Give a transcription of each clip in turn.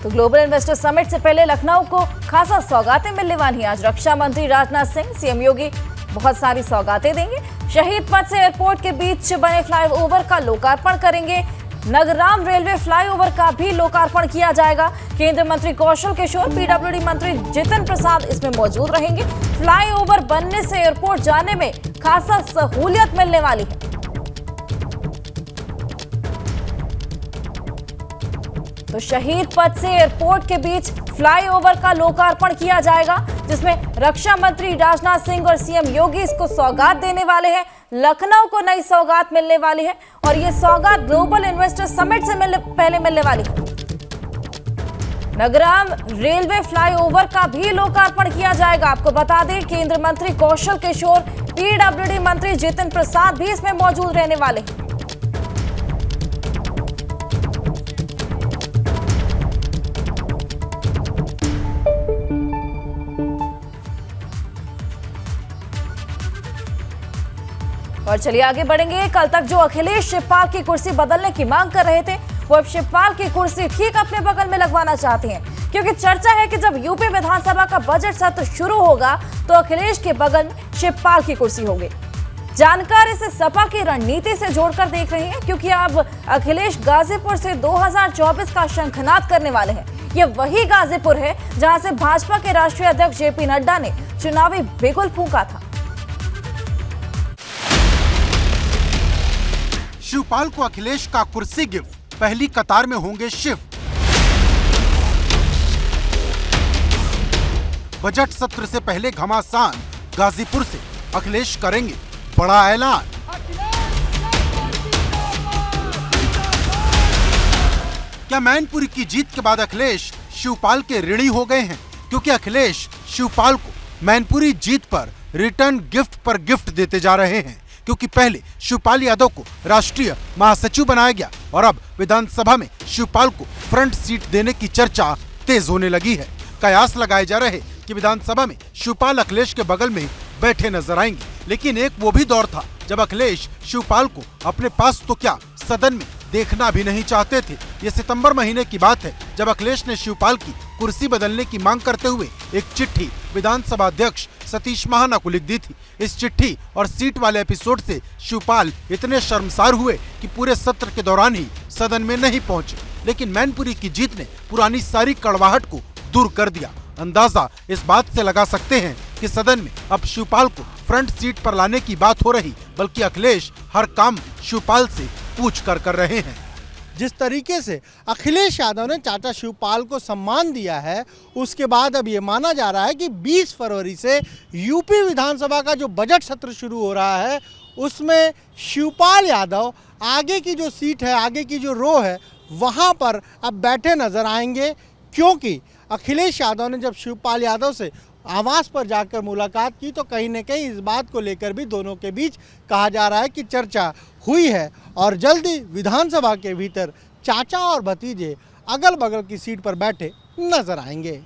तो global investor summit से पहले लखनऊ को खासा सौगातें मिलने वाली हैं। आज रक्षा मंत्री राजनाथ सिंह, सीएम योगी बहुत सारी सौगातें देंगे। शहीद पथ से एयरपोर्ट के बीच बने फ्लाईओवर का लोकार्पण करेंगे। नगराम रेलवे फ्लाईओवर का भी लोकार्पण किया जाएगा। केंद्रीय मंत्री कौशल किशोर, पीडब्ल्यूडी मंत्री जितिन प्रसाद इसमें मौजूद रहेंगे। फ्लाईओवर बनने से एयरपोर्ट जाने में खासा सहूलियत मिलने वाली है। तो शहीद पथ से एयरपोर्ट के बीच फ्लाईओवर का लोकार्पण किया जाएगा, जिसमें रक्षा मंत्री राजनाथ सिंह और सीएम योगी इसको सौगात देने वाले हैं। लखनऊ को नई सौगात मिलने वाली है और ये सौगात ग्लोबल इन्वेस्टर समिट से पहले मिलने वाली है। नगराम रेलवे फ्लाईओवर का भी लोकार्पण किया जाएगा। आपको बता दें, केंद्रीय मंत्री कौशल किशोर, पीडब्ल्यूडी मंत्री जितिन प्रसाद भी इसमें मौजूद रहने वाले हैं। और चलिए आगे बढ़ेंगे। कल तक जो अखिलेश शिवपाल की कुर्सी बदलने की मांग कर रहे थे, वो अब शिवपाल की कुर्सी ठीक अपने बगल में लगवाना चाहते हैं, क्योंकि चर्चा है कि जब यूपी विधानसभा का बजट सत्र शुरू होगा तो अखिलेश के बगल में शिवपाल की कुर्सी होगी। जानकार इसे सपा की रणनीति से जोड़कर देख रहे हैं, क्योंकि अब अखिलेश गाजीपुर से 2024 का शंखनाद करने वाले हैं। ये वही गाजीपुर है जहां से भाजपा के राष्ट्रीय अध्यक्ष जेपी नड्डा ने चुनावी बिगुल फूंका था। शिवपाल को अखिलेश का कुर्सी गिफ्ट, पहली कतार में होंगे शिव। बजट सत्र से पहले घमासान गाजीपुर से अखिलेश करेंगे बड़ा ऐलान। क्या मैनपुरी की जीत के बाद अखिलेश शिवपाल के ऋणी हो गए हैं, क्योंकि अखिलेश शिवपाल को मैनपुरी जीत पर रिटर्न गिफ्ट पर गिफ्ट देते जा रहे हैं, क्योंकि पहले शिवपाल यादव को राष्ट्रीय महासचिव बनाया गया और अब विधानसभा में शिवपाल को फ्रंट सीट देने की चर्चा तेज होने लगी है। कयास लगाए जा रहे कि विधानसभा में शिवपाल अखिलेश के बगल में बैठे नजर आएंगे, लेकिन एक वो भी दौर था जब अखिलेश शिवपाल को अपने पास तो क्या सदन में देखना भी नहीं चाहते थे। ये सितंबर महीने की बात है जब अखिलेश ने शिवपाल की कुर्सी बदलने की मांग करते हुए एक चिट्ठी विधानसभा अध्यक्ष सतीश महाना को लिख दी थी। इस चिट्ठी और सीट वाले एपिसोड से शिवपाल इतने शर्मसार हुए कि पूरे सत्र के दौरान ही सदन में नहीं पहुंचे, लेकिन मैनपुरी की जीत ने पुरानी सारी कड़वाहट को दूर कर दिया। अंदाजा इस बात से लगा सकते हैं कि सदन में अब शिवपाल को फ्रंट सीट पर लाने की बात हो रही, बल्कि अखिलेश हर काम शिवपाल से पूछ कर रहे हैं। जिस तरीके से अखिलेश यादव ने चाचा शिवपाल को सम्मान दिया है, उसके बाद अब ये माना जा रहा है कि 20 फरवरी से यूपी विधानसभा का जो बजट सत्र शुरू हो रहा है, उसमें शिवपाल यादव आगे की जो सीट है, आगे की जो रो है, वहाँ पर अब बैठे नजर आएंगे, क्योंकि अखिलेश यादव ने जब शिवपाल यादव से आवास पर जाकर मुलाकात की तो कहीं न कहीं इस बात को लेकर भी दोनों के बीच कहा जा रहा है कि चर्चा हुई है और जल्दी विधानसभा के भीतर चाचा और भतीजे अगल बगल की सीट पर बैठे नजर आएंगे।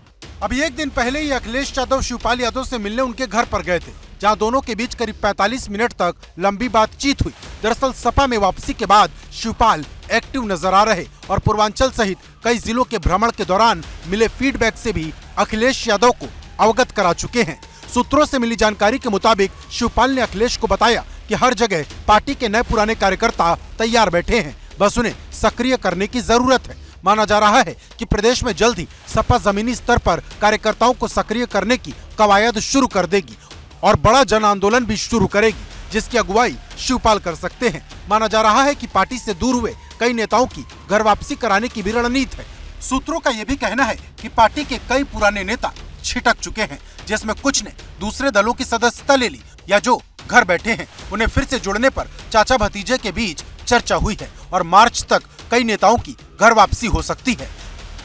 अभी एक दिन पहले ही अखिलेश यादव शिवपाल यादव से मिलने उनके घर पर गए थे, जहां दोनों के बीच करीब 45 मिनट तक लंबी बातचीत हुई। दरअसल सपा में वापसी के बाद शिवपाल एक्टिव नजर आ रहे और पूर्वांचल सहित कई जिलों के भ्रमण के दौरान मिले फीडबैक से भी अखिलेश यादव को अवगत करा चुके हैं। सूत्रों से मिली जानकारी के मुताबिक शिवपाल ने अखिलेश को बताया कि हर जगह पार्टी के नए पुराने कार्यकर्ता तैयार बैठे हैं, बस उन्हें सक्रिय करने की जरूरत है। माना जा रहा है कि प्रदेश में जल्द ही सपा जमीनी स्तर पर कार्यकर्ताओं को सक्रिय करने की कवायद शुरू कर देगी और बड़ा जन आंदोलन भी शुरू करेगी, जिसकी अगुवाई शिवपाल कर सकते हैं। माना जा रहा है कि पार्टी से दूर हुए कई नेताओं की घर वापसी कराने की भी रणनीति है। सूत्रों का यह भी कहना है कि पार्टी के कई पुराने नेता छिटक चुके हैं, जिसमें कुछ ने दूसरे दलों की सदस्यता ले ली या जो घर बैठे हैं उन्हें फिर से जुड़ने पर चाचा भतीजे के बीच चर्चा हुई है और मार्च तक कई नेताओं की घर वापसी हो सकती है,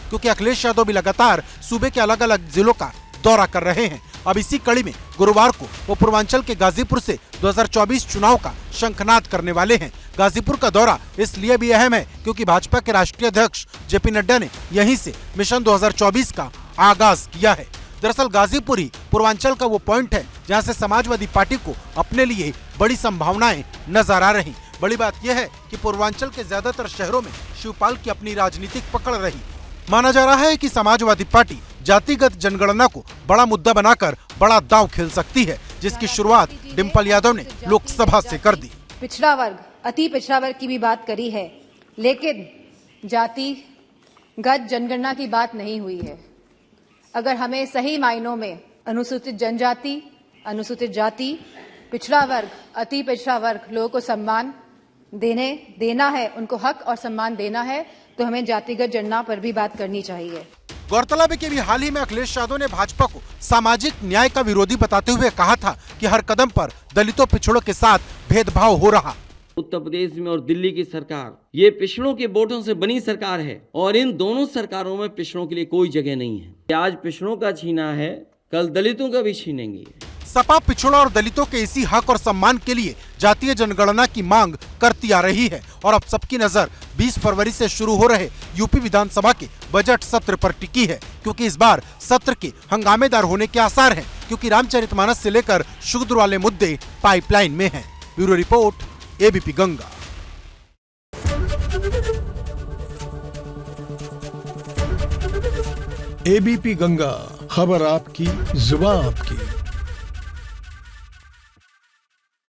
क्योंकि अखिलेश यादव भी लगातार सूबे के अलग अलग जिलों का दौरा कर रहे हैं। अब इसी कड़ी में गुरुवार को वो पूर्वांचल के गाजीपुर से 2024 चुनाव का शंखनाद करने वाले हैं। गाजीपुर का दौरा इसलिए भी अहम है क्योंकि भाजपा के राष्ट्रीय अध्यक्ष जेपी नड्डा ने यहीं से मिशन 2024 का आगाज किया है। दरअसल गाजीपुर ही पूर्वांचल का वो पॉइंट है जहां से समाजवादी पार्टी को अपने लिए बड़ी संभावनाएं नजर आ रही। बड़ी बात यह है कि पूर्वांचल के ज्यादातर शहरों में शिवपाल की अपनी राजनीतिक पकड़ रही। माना जा रहा है कि समाजवादी पार्टी जातिगत जनगणना को बड़ा मुद्दा बनाकर बड़ा दांव खेल सकती है, जिसकी शुरुआत डिम्पल यादव ने लोकसभा से कर दी। पिछड़ा वर्ग, अति पिछड़ा वर्ग की भी बात करी है, लेकिन जातिगत जनगणना की बात नहीं हुई है। अगर हमें सही मायनों में अनुसूचित जनजाति, अनुसूचित जाति, पिछड़ा वर्ग, अति पिछड़ा वर्ग लोगों को सम्मान देना है, उनको हक और सम्मान देना है, तो हमें जातिगत जनगणना पर भी बात करनी चाहिए। गौरतलब है कि अभी हाल ही में अखिलेश यादव ने भाजपा को सामाजिक न्याय का विरोधी बताते हुए कहा था कि हर कदम पर दलितों पिछड़ों के साथ भेदभाव हो रहा। उत्तर प्रदेश में और दिल्ली की सरकार ये पिछड़ों के वोटों से बनी सरकार है और इन दोनों सरकारों में पिछड़ों के लिए कोई जगह नहीं है। आज पिछड़ों का छीना है, कल दलितों का भी छीनेंगे। सपा पिछड़ों और दलितों के इसी हक और सम्मान के लिए जातीय जनगणना की मांग करती आ रही है और अब सबकी नजर 20 फरवरी से शुरू हो रहे यूपी विधानसभा के बजट सत्र पर टिकी है, क्योंकि इस बार सत्र के हंगामेदार होने के आसार हैं, क्योंकि रामचरितमानस से लेकर शूद्र वाले मुद्दे पाइपलाइन में हैं। Bureau report, ABP Ganga. ABP Ganga, खबर आपकी, जुबान आपकी।